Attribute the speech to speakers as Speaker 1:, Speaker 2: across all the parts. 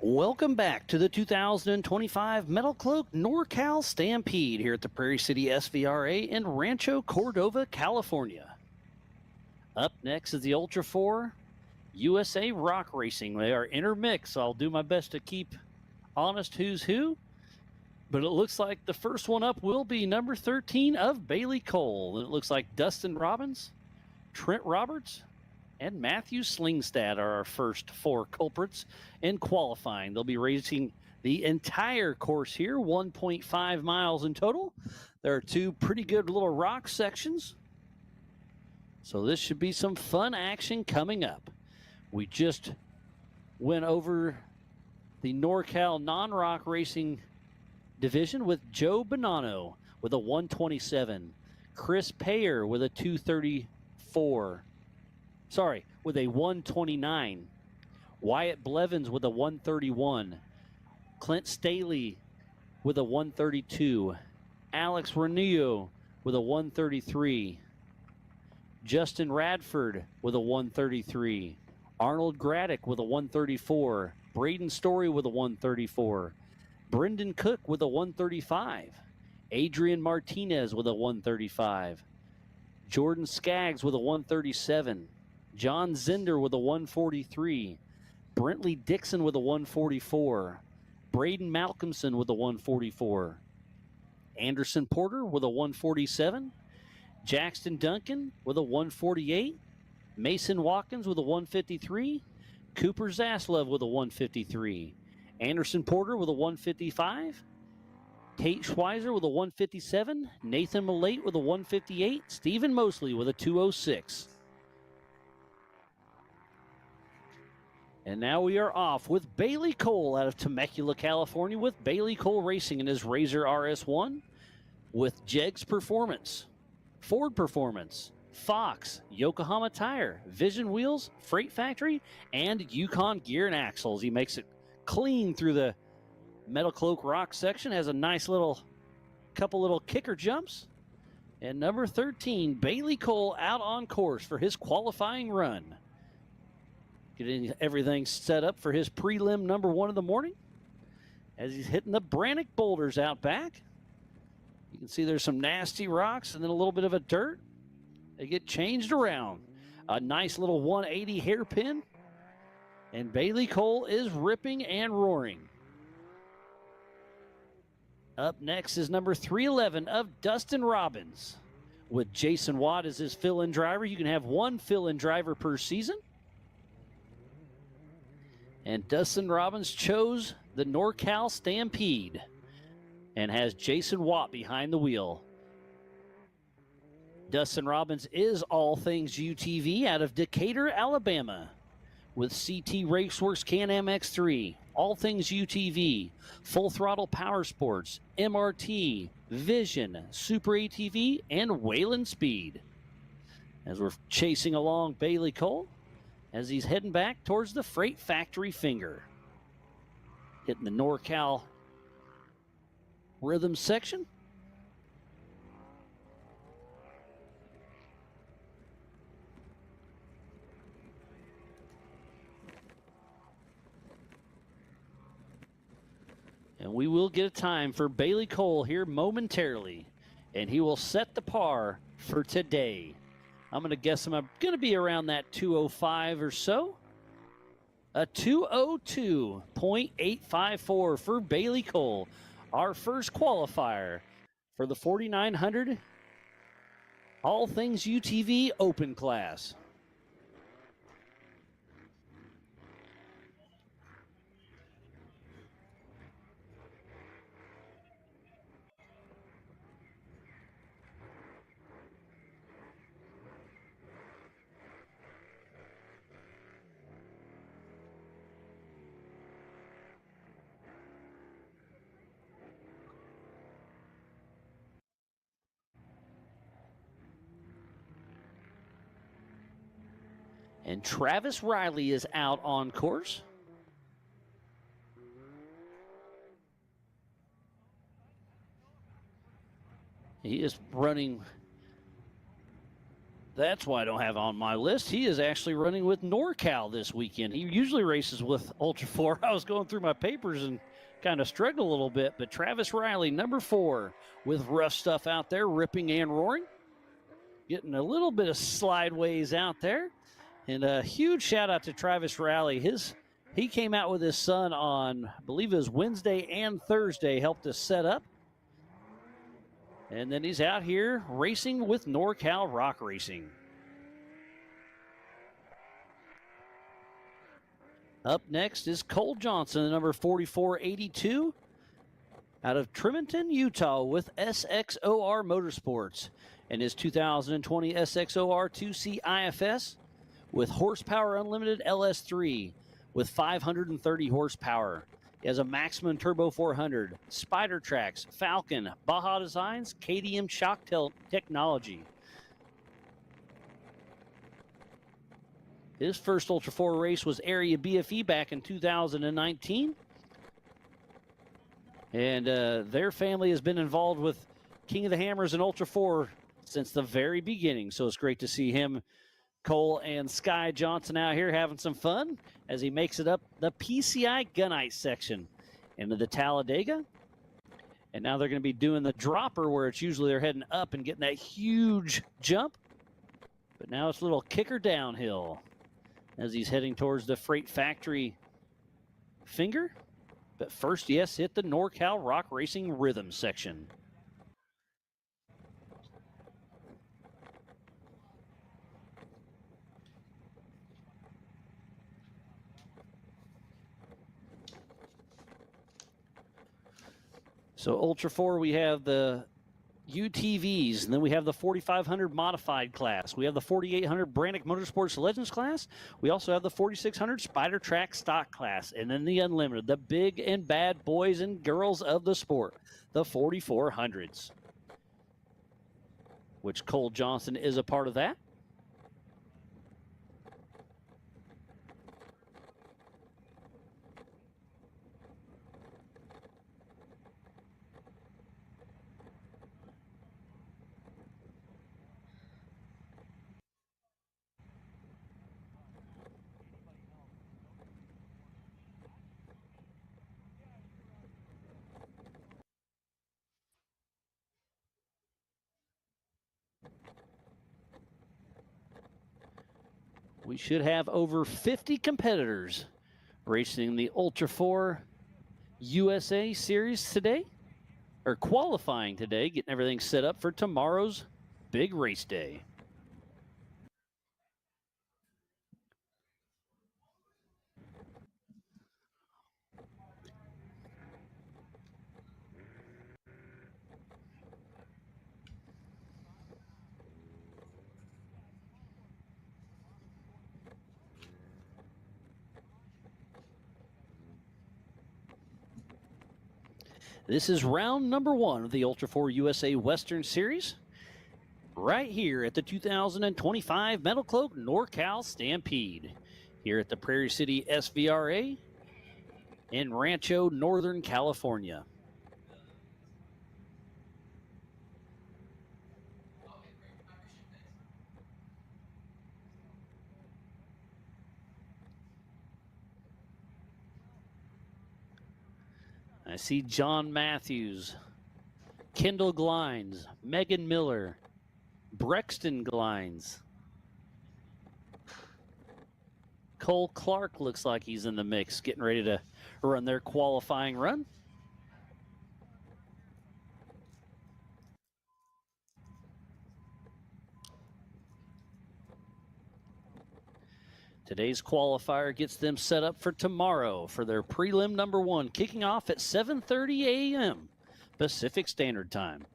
Speaker 1: Welcome back to the 2025 Metal Cloak NorCal Stampede here at the Prairie City SVRA in Rancho Cordova, California. Up next is the Ultra 4 USA Rock Racing. They are intermixed, so I'll do my best to keep honest who's who. But it looks like the first one up will be number 13 of Bailey Cole. It looks like Dustin Robbins, Trent Roberts, and Matthew Slingstad are our first four culprits in qualifying. They'll be racing the entire course here, 1.5 miles in total. There are two pretty good little rock sections. So this should be some fun action coming up. We just went over the NorCal non-rock racing division with Joe Bonanno with a 127. Chris Payer with a 234. With a 129. Wyatt Blevins with a 131. Clint Staley with a 132. Alex Renillo with a 133. Justin Radford with a 133. Arnold Graddick with a 134. Braden Story with a 134. Brendan Cook with a 135. Adrian Martinez with a 135. Jordan Skaggs with a 137. John Zender with a 143. Brentley Dixon with a 144. Braden Malcolmson with a 144. Anderson Porter with a 147. Jackson Duncan with a 148. Mason Watkins with a 153. Cooper Zaslov with a 153. Anderson Porter with a 155. Tate Schweizer with a 157. Nathan Malate with a 158. Stephen Mosley with a 206. And now we are off with Bailey Cole out of Temecula, California, with Bailey Cole Racing in his Razor RS1, with Jegs Performance, Ford Performance, Fox, Yokohama Tire, Vision Wheels, Freight Factory, and Yukon Gear and Axles. He makes it clean through the Metal Cloak Rock section, has a nice couple little kicker jumps. And number 13, Bailey Cole out on course for his qualifying run. Getting everything set up for his prelim number 1 of the morning as he's hitting the Brannock boulders out back. You can see there's some nasty rocks and then a little bit of a dirt. They get changed around. A nice little 180 hairpin. And Bailey Cole is ripping and roaring. Up next is number 311 of Dustin Robbins. With Jason Watt as his fill-in driver. You can have one fill-in driver per season. And Dustin Robbins chose the NorCal Stampede and has Jason Watt behind the wheel. Dustin Robbins is All Things UTV out of Decatur, Alabama, with CT Raceworks Can-Am X3, All Things UTV, Full Throttle Power Sports, MRT, Vision, Super ATV, and Wayland Speed. As we're chasing along Bailey Cole, as he's heading back towards the Freight Factory finger. Hitting the NorCal rhythm section. And we will get a time for Bailey Cole here momentarily. And he will set the par for today. I'm going to guess I'm going to be around that 205 or so. A 202.854 for Bailey Cole, our first qualifier for the 4900 All Things UTV Open class. And Travis Riley is out on course. He is running That's why I don't have on my list. He is actually running with NorCal this weekend. He usually races with Ultra 4. I was going through my papers and kind of struggled a little bit, but Travis Riley, number 4, with Rough Stuff out there, ripping and roaring. Getting a little bit of slideways out there. And a huge shout out to Travis Riley. He came out with his son on, I believe it was Wednesday and Thursday, helped us set up. And then he's out here racing with NorCal Rock Racing. Up next is Cole Johnson, the number 4482, out of Tremonton, Utah, with SXOR Motorsports and his 2020 SXOR 2C IFS with Horsepower Unlimited LS3 with 530 horsepower. He has a Maximum Turbo 400, Spider Tracks, Falcon, Baja Designs, KDM shock technology. His first Ultra 4 race was Area BFE back in 2019. And their family has been involved with King of the Hammers and Ultra 4 since the very beginning. So it's great to see him, Cole and Sky Johnson, out here having some fun as he makes it up the PCI Gunite section into the Talladega. And now they're going to be doing the dropper where it's usually they're heading up and getting that huge jump. But now it's a little kicker downhill as he's heading towards the Freight Factory finger. But first, yes, hit the NorCal Rock Racing Rhythm section. So Ultra 4, we have the UTVs, and then we have the 4500 modified class. We have the 4800 Brannick Motorsports Legends class. We also have the 4600 Spider Track stock class, and then the unlimited, the big and bad boys and girls of the sport, the 4400s, which Cole Johnson is a part of that. We should have over 50 competitors racing the Ultra 4 USA Series today, or qualifying today, getting everything set up for tomorrow's big race day. This is round number 1 of the Ultra 4 USA Western Series, right here at the 2025 Metal Cloak NorCal Stampede, here at the Prairie City SVRA in Rancho, Northern California. I see John Matthews, Kendall Glines, Megan Miller, Brexton Glines. Cole Clark looks like he's in the mix, getting ready to run their qualifying run. Today's qualifier gets them set up for tomorrow for their prelim number 1, kicking off at 7:30 a.m. Pacific Standard Time.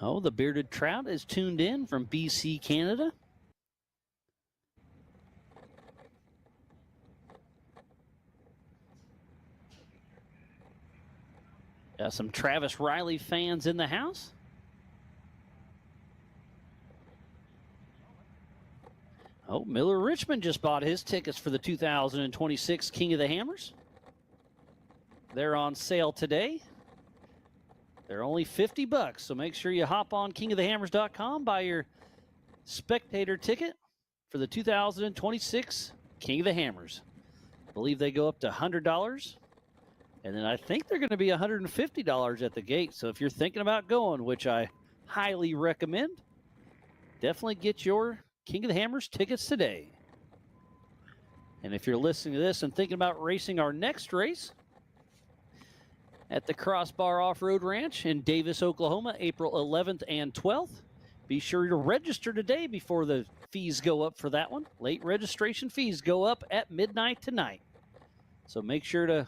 Speaker 1: Oh, the bearded trout is tuned in from BC, Canada. Got some Travis Riley fans in the house. Oh, Miller Richmond just bought his tickets for the 2026 King of the Hammers. They're on sale today. They're only $50, so make sure you hop on kingofthehammers.com, buy your spectator ticket for the 2026 King of the Hammers. I believe they go up to $100, and then I think they're going to be $150 at the gate. So if you're thinking about going, which I highly recommend, definitely get your King of the Hammers tickets today. And if you're listening to this and thinking about racing our next race at the Crossbar Off-Road Ranch in Davis, Oklahoma, April 11th and 12th, be sure to register today before the fees go up for that one. Late registration fees go up at midnight tonight. So make sure to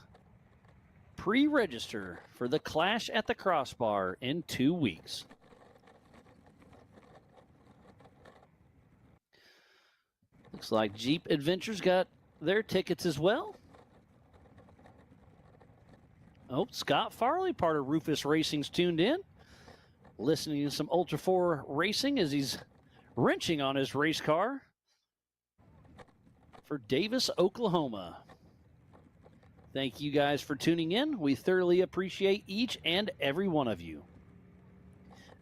Speaker 1: pre-register for the Clash at the Crossbar in 2 weeks. Looks like Jeep Adventures got their tickets as well. Oh, Scott Farley, part of Rufus Racing's tuned in. Listening to some Ultra 4 racing as he's wrenching on his race car for Davis, Oklahoma. Thank you guys for tuning in. We thoroughly appreciate each and every one of you.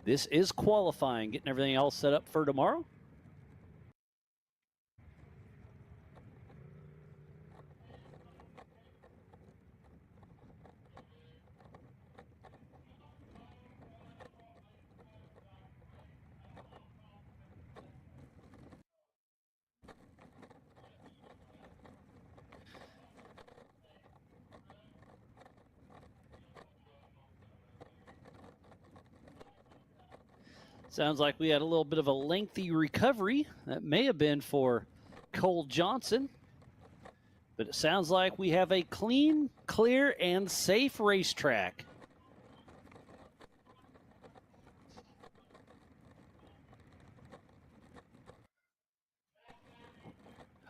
Speaker 1: This is qualifying, getting everything else set up for tomorrow. Sounds like we had a little bit of a lengthy recovery. That may have been for Cole Johnson. But it sounds like we have a clean, clear, and safe racetrack.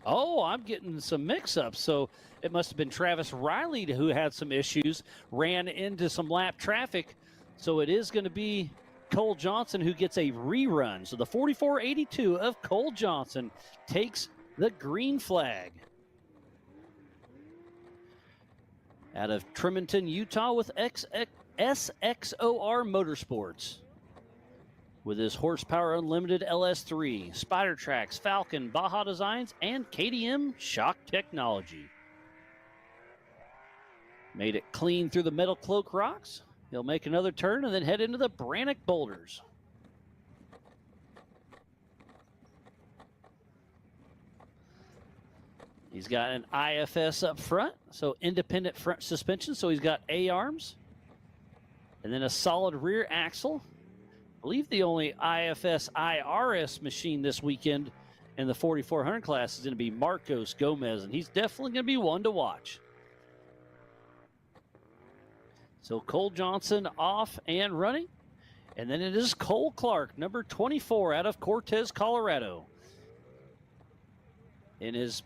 Speaker 1: Oh, I'm getting some mix-ups. So it must have been Travis Riley who had some issues, ran into some lap traffic. So it is going to be Cole Johnson who gets a rerun. So the 4482 of Cole Johnson takes the green flag. Out of Tremonton, Utah with SXOR Motorsports. With his Horsepower Unlimited LS3, Spider Tracks, Falcon, Baja Designs, and KTM Shock Technology. Made it clean through the Metal Cloak rocks. He'll make another turn and then head into the Brannock Boulders. He's got an IFS up front, so independent front suspension, so he's got A-arms. And then a solid rear axle. I believe the only IFS IRS machine this weekend in the 4400 class is going to be Marcos Gomez, and he's definitely going to be one to watch. So Cole Johnson off and running. And then it is Cole Clark, number 24 out of Cortez, Colorado. In his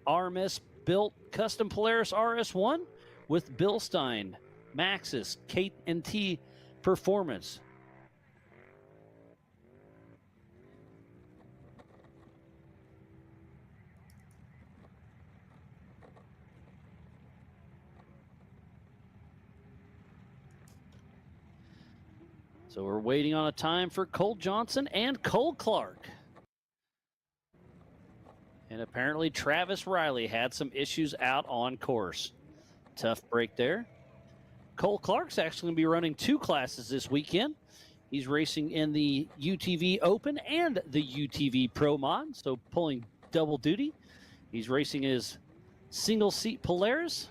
Speaker 1: RMS built custom Polaris RS1 with Bilstein, Maxxis, K&T Performance. So we're waiting on a time for Cole Johnson and Cole Clark. And apparently Travis Riley had some issues out on course. Tough break there. Cole Clark's actually going to be running 2 classes this weekend. He's racing in the UTV Open and the UTV Pro Mod, so pulling double duty. He's racing his single seat Polaris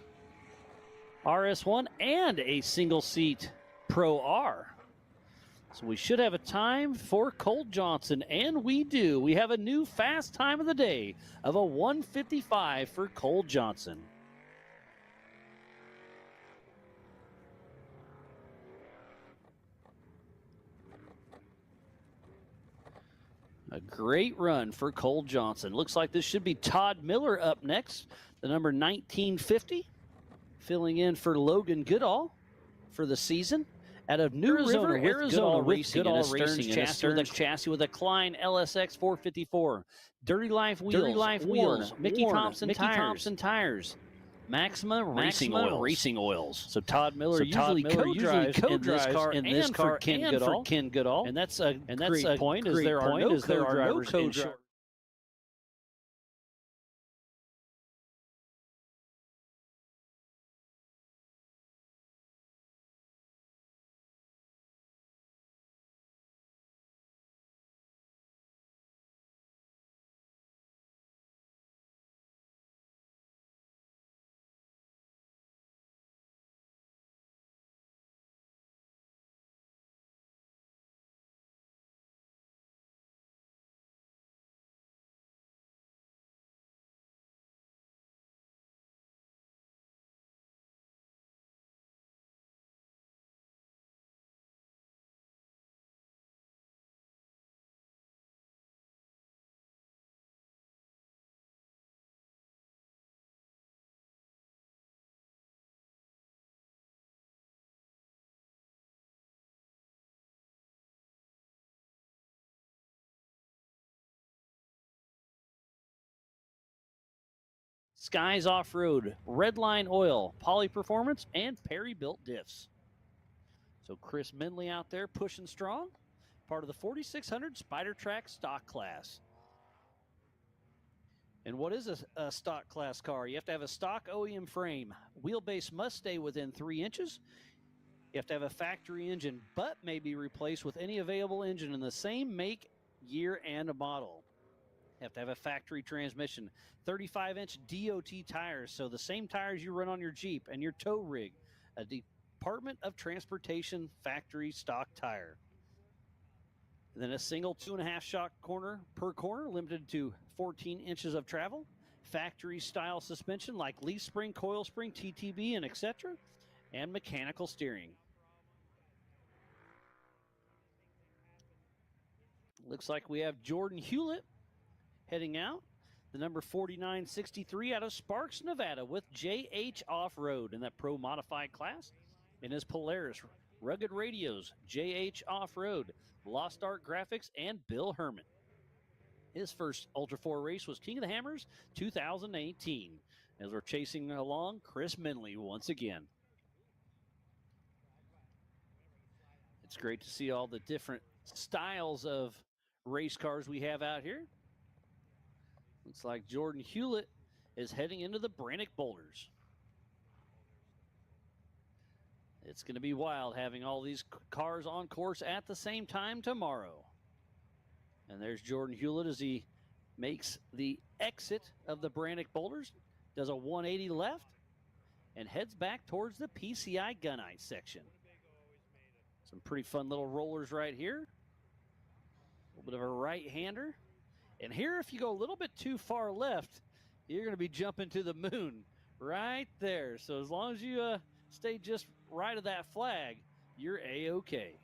Speaker 1: RS1 and a single seat Pro R. So we should have a time for Cole Johnson, and we do. We have a new fast time of the day of a 1:55 for Cole Johnson. A great run for Cole Johnson. Looks like this should be Todd Miller up next, the number 1950, filling in for Logan Goodall for the season. Out of New River, Arizona, with Goodall Racing in a Stearns chassis with a Klein LSX 454. Dirty Life wheels, Mickey Thompson tires. Maxima Racing Oils. So Todd Miller usually co-drives in this car and for Ken Goodall. And that's a great point, as there are no co-drivers in short. Skies Off-Road, Redline Oil, Poly Performance, and Perry Built Diffs. So Chris Mindley out there pushing strong, part of the 4600 Spider Track stock class. And what is a stock class car? You have to have a stock OEM frame. Wheelbase must stay within 3 inches. You have to have a factory engine, but may be replaced with any available engine in the same make, year, and model. You have to have a factory transmission, 35-inch DOT tires, so the same tires you run on your Jeep and your tow rig, a Department of Transportation factory stock tire. And then a single 2.5 shock corner per corner, limited to 14 inches of travel, factory style suspension like leaf spring, coil spring, TTB, and etc., and mechanical steering. Looks like we have Jordan Hewlett heading out, the number 4963 out of Sparks, Nevada, with JH Off-Road in that Pro Modified class. In his Polaris, Rugged Radios, JH Off-Road, Lost Art Graphics, and Bill Herman. His first Ultra 4 race was King of the Hammers 2018. As we're chasing along, Chris Mindley once again. It's great to see all the different styles of race cars we have out here. Looks like Jordan Hewlett is heading into the Brannick Boulders. It's going to be wild having all these cars on course at the same time tomorrow. And there's Jordan Hewlett as he makes the exit of the Brannick Boulders, does a 180 left, and heads back towards the PCI Gunite section. Some pretty fun little rollers right here. A little bit of a right-hander. And here, if you go a little bit too far left, you're going to be jumping to the moon right there. So as long as you stay just right of that flag, you're A-OK.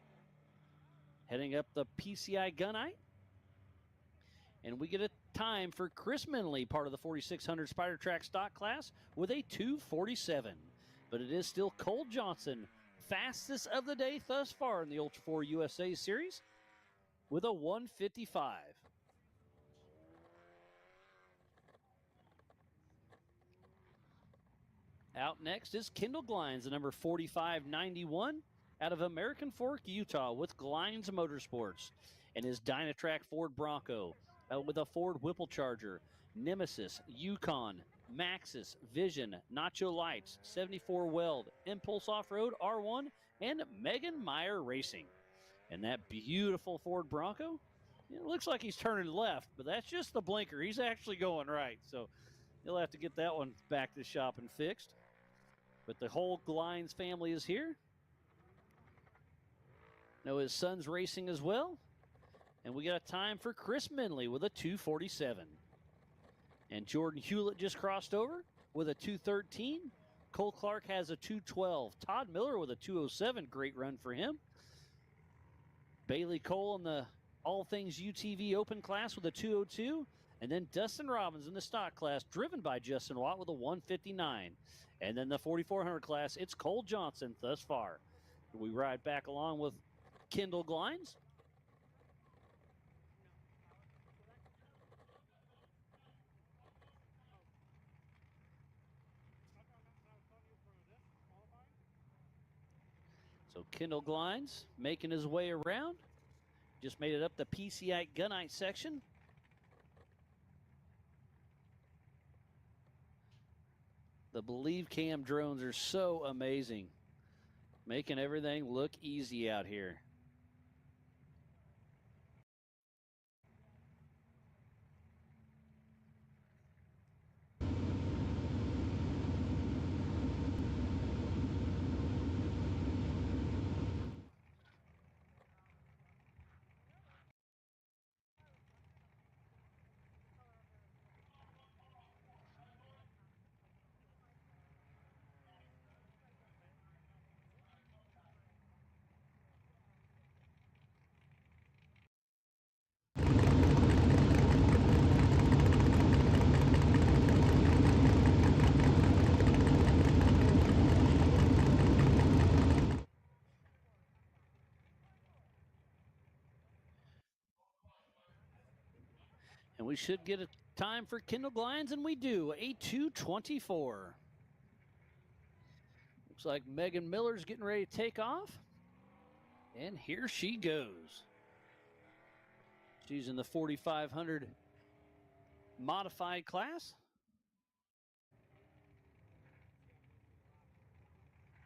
Speaker 1: Heading up the PCI Gunite. And we get a time for Chris Mindley, part of the 4600 Spider Track stock class, with a 2:47. But it is still Cole Johnson, fastest of the day thus far in the Ultra 4 USA Series, with a 1:55. Out next is Kendall Glines, the number 4591, out of American Fork, Utah, with Glines Motorsports, and his Dynatrack Ford Bronco, with a Ford Whipple Charger, Nemesis, Yukon, Maxxis, Vision, Nacho Lights, 74 Weld, Impulse Off-Road, R1, and Megan Meyer Racing. And that beautiful Ford Bronco, it looks like he's turning left, but that's just the blinker. He's actually going right, so he'll have to get that one back to the shop and fixed. But the whole Glines family is here. Know his son's racing as well. And we got a time for Chris Mindley with a 2:47. And Jordan Hewlett just crossed over with a 2:13. Cole Clark has a 2:12. Todd Miller with a 2:07. Great run for him. Bailey Cole in the all things UTV open class with a 202. And then Dustin Robbins in the stock class, driven by Justin Watt with a 159. And then the 4,400 class, it's Cole Johnson thus far. We ride back along with Kendall Glines. So Kendall Glines making his way around. Just made it up the PCI Gunite section. The Believe Cam drones are so amazing, making everything look easy out here. And we should get a time for Kendall Glines, and we do, a 2:24. Looks like Megan Miller's getting ready to take off. And here she goes. She's in the 4,500 modified class.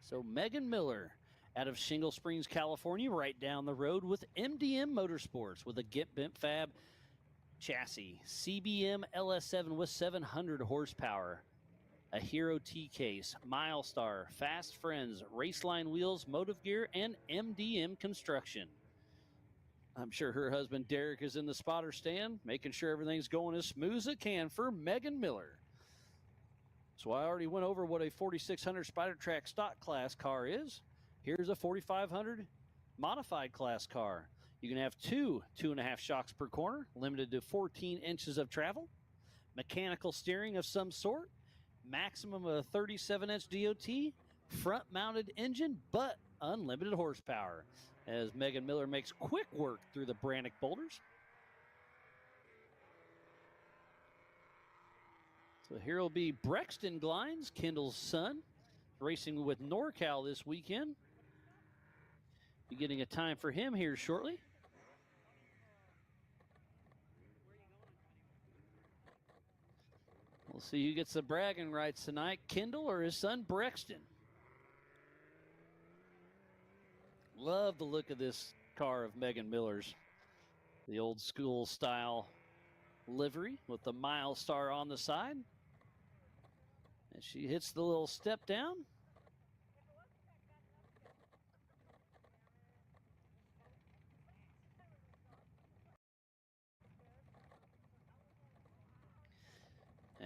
Speaker 1: So Megan Miller out of Shingle Springs, California, right down the road with MDM Motorsports with a Get Bent Fab chassis, CBM LS7 with 700 horsepower, a Hero T-Case, Milestar, Fast Friends, Raceline Wheels, Motive Gear, and MDM Construction. I'm sure her husband Derek is in the spotter stand, making sure everything's going as smooth as it can for Megan Miller. So I already went over what a 4,600 Spider Track stock class car is. Here's a 4,500 modified class car. You can have 2.5 shocks per corner, limited to 14 inches of travel, mechanical steering of some sort, maximum of a 37-inch DOT, front-mounted engine, but unlimited horsepower, as Megan Miller makes quick work through the Brannock boulders. So here will be Brexton Glines, Kendall's son, racing with NorCal this weekend. Be getting a time for him here shortly. We'll see who gets the bragging rights tonight, Kendall or his son Brexton. Love the look of this car of Megan Miller's. The old school style livery with the Milestar on the side. And she hits the little step down.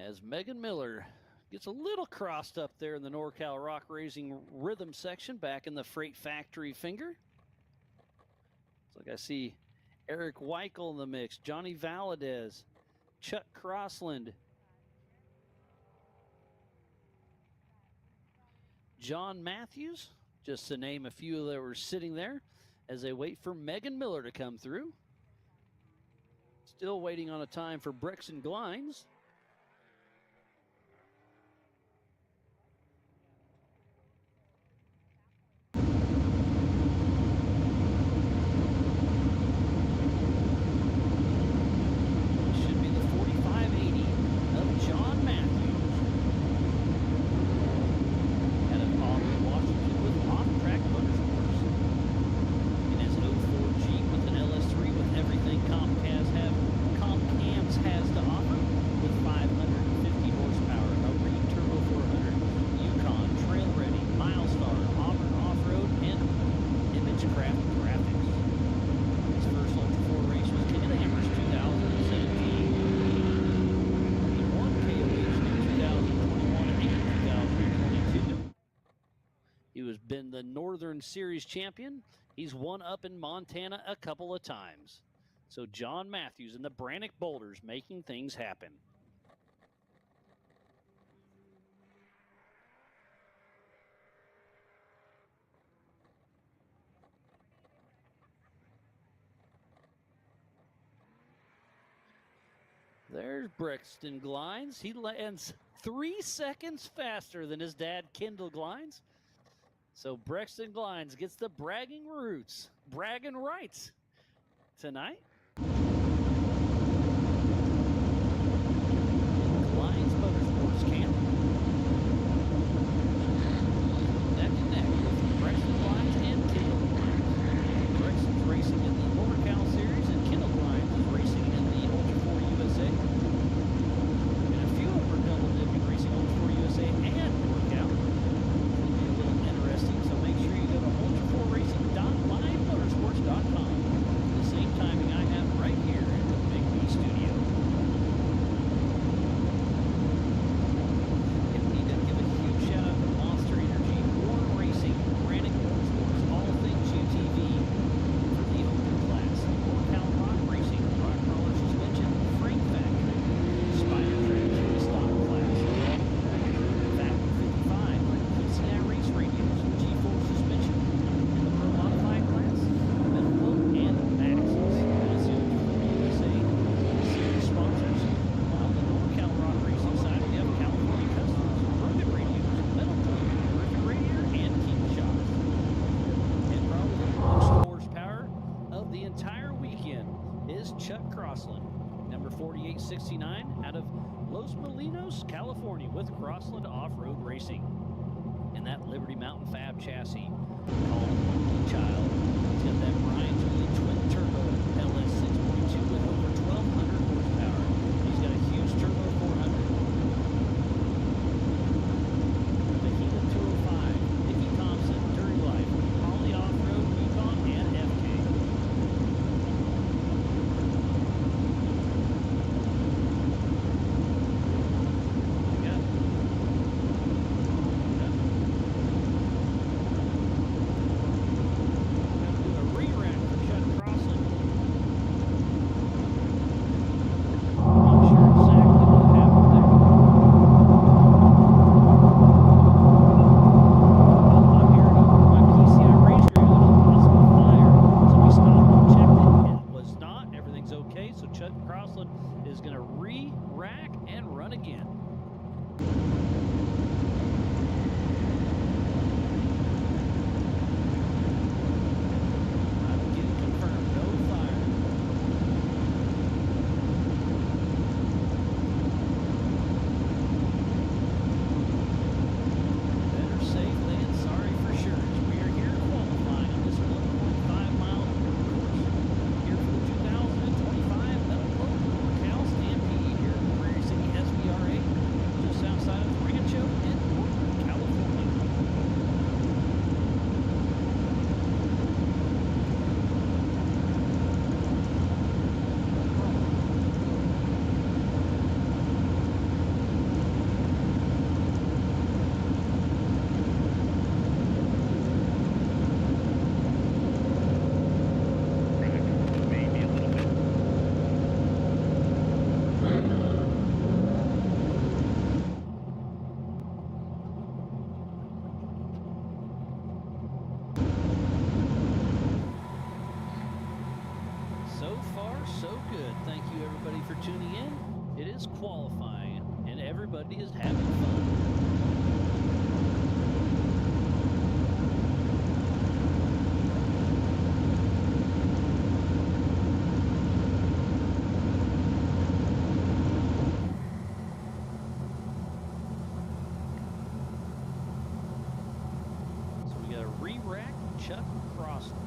Speaker 1: As Megan Miller gets a little crossed up there in the NorCal Rock Racing rhythm section back in the Freight Factory finger. It's like I see Eric Wikle in the mix, Johnny Valadez, Chuck Crossland, John Matthews, just to name a few that were sitting there as they wait for Megan Miller to come through. Still waiting on a time for Brexton Glines. Been the Northern Series champion. He's won up in Montana a couple of times. So John Matthews and the Brannock Boulders making things happen. There's Brexton Glines. He lands 3 seconds faster than his dad, Kendall Glines. So Brexton Glines gets the bragging rights tonight. Glines Motorsports Camp. Neck and neck with Brexton Glines and Kendall Glines. Brexton's racing in the NorCal Series, and Kendall Glines is racing in the Ultra 4 USA. And a few of them are double dipping, racing Ultra 4 USA and NorCal. It'll be a little interesting, so make sure you go to ultra4racing.livemotorsports.com. The same timing I have right here in the Big B studio. And we need to give a huge shout out to Monster Energy, Warren Racing, Brannock Motorsports, All Things UTV for the open class, NorCal Rock Racing, Rock Roller Suspension, Frame Factory, Spider Track for the stock class, Factor 55, PCI Race Radios, G4 Suspension, and the Pro Modified class, Metal Float, and Maxxis. As the USA series sponsors, on the NorCal Rock Racing side, we have California Customs, Rugged Radios, Metal Float, Terrific Radiator, and King Shots. And probably the most horsepower of the entire weekend is Chuck Crossland, number 4869, out of Los Molinos, California, with Crossland Off-Road Racing. And that Liberty Mountain Fab chassis called Only Child. He's got that Brian Julie twin turbo LS 6.2 with over 1,200 horsepower. He's got a huge turbo 400. Behemoth 205, Nicky Thompson, Dirty Life, Holly Off-Road, Yukon, and FK. Tuning in. It is qualifying, and everybody is having fun. So we got a re-rack Chuck Crossland.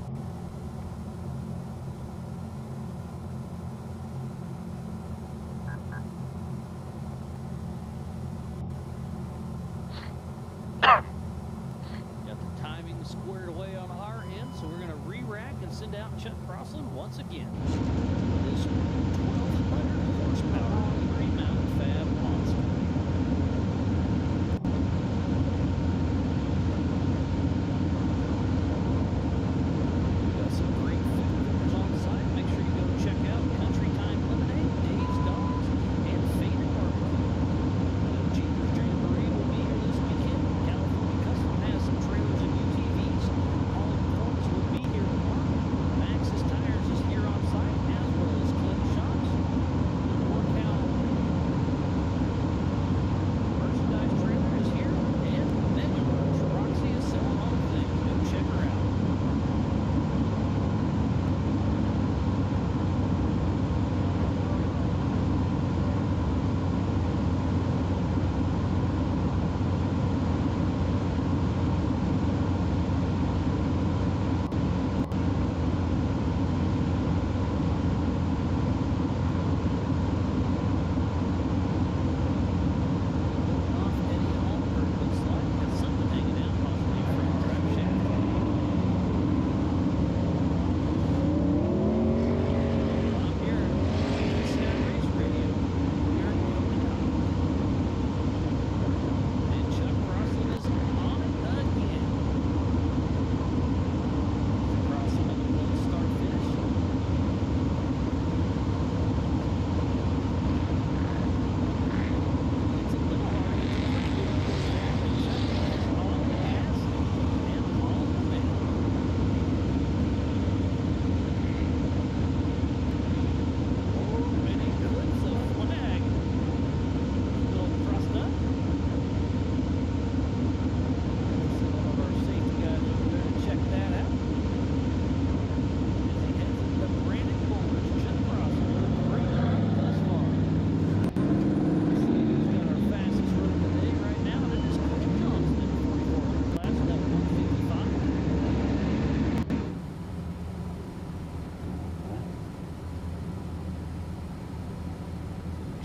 Speaker 1: Squared away on our end, so we're going to re-rack and send out Chuck Crossland once again. This 1,200 horsepower Liberty Mountain Fab monster. We've got some great photos on the site. Make sure you go check out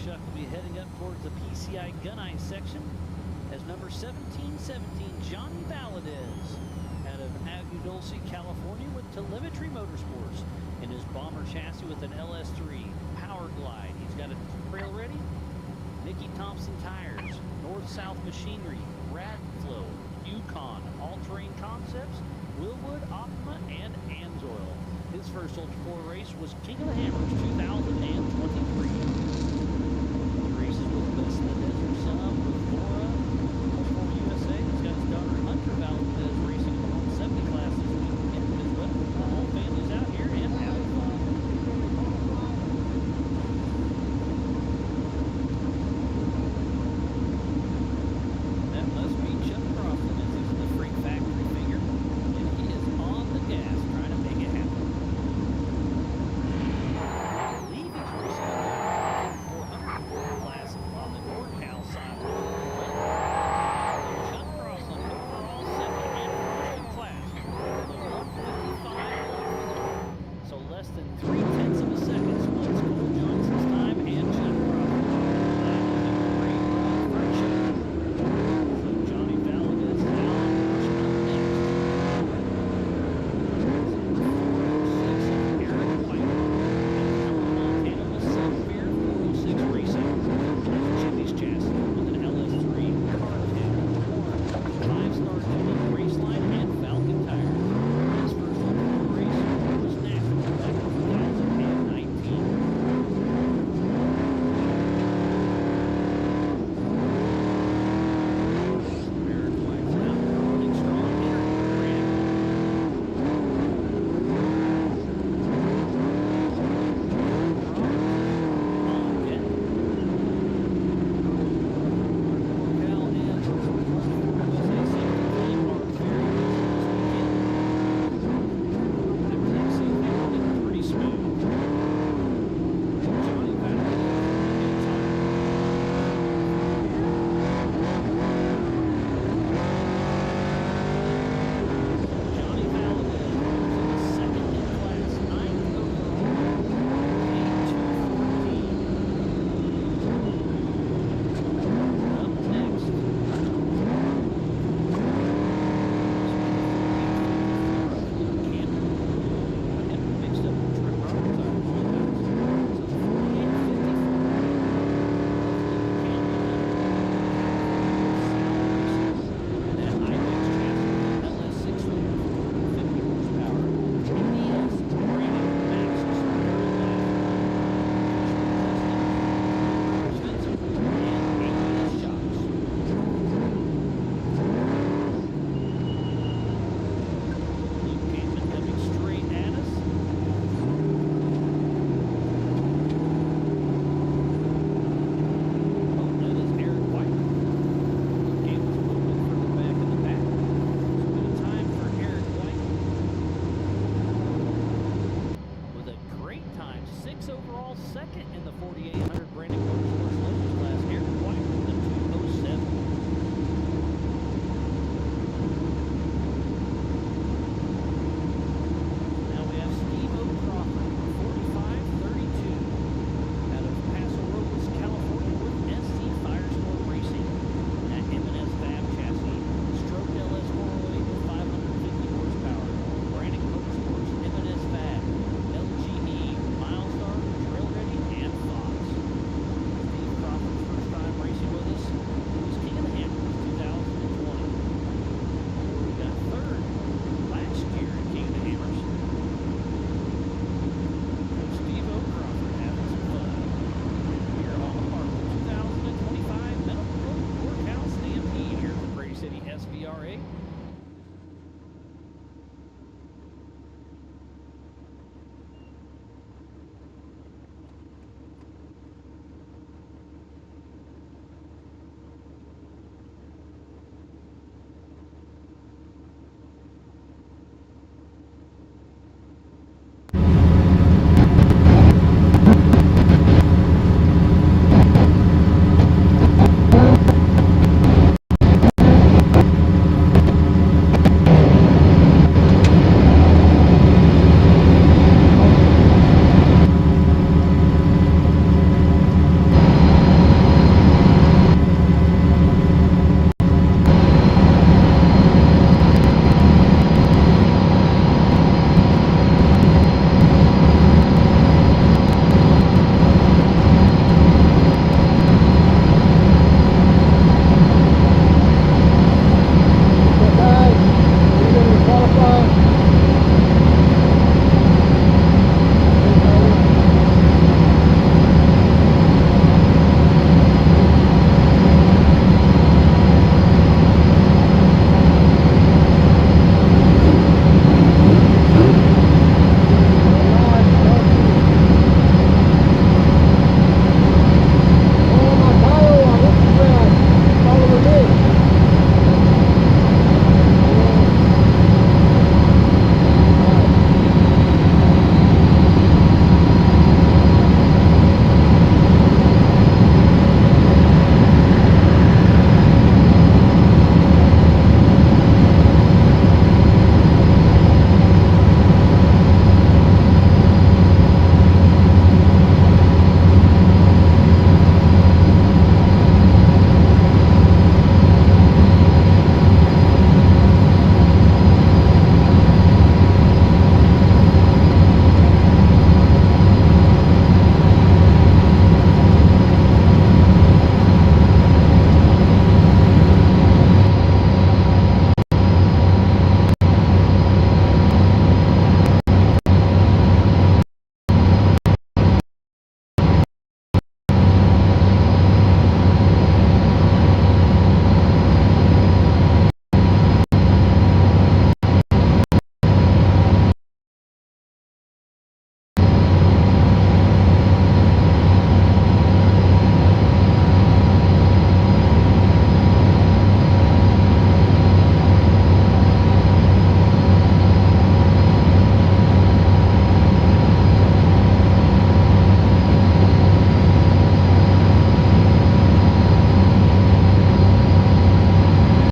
Speaker 1: truck will be heading up towards the PCI gun ice section as number 1717 Johnny Valadez out of Avenue Dulce, California with Telemetry Motorsports in his bomber chassis with an LS3 Power Glide. He's got a trail ready. Nicky Thompson Tires, North-South Machinery, Radflow, Yukon, All-Terrain Concepts, Willwood, Optima, and Amsoil. His first Ultra 4 race was King of the Hammers 2023.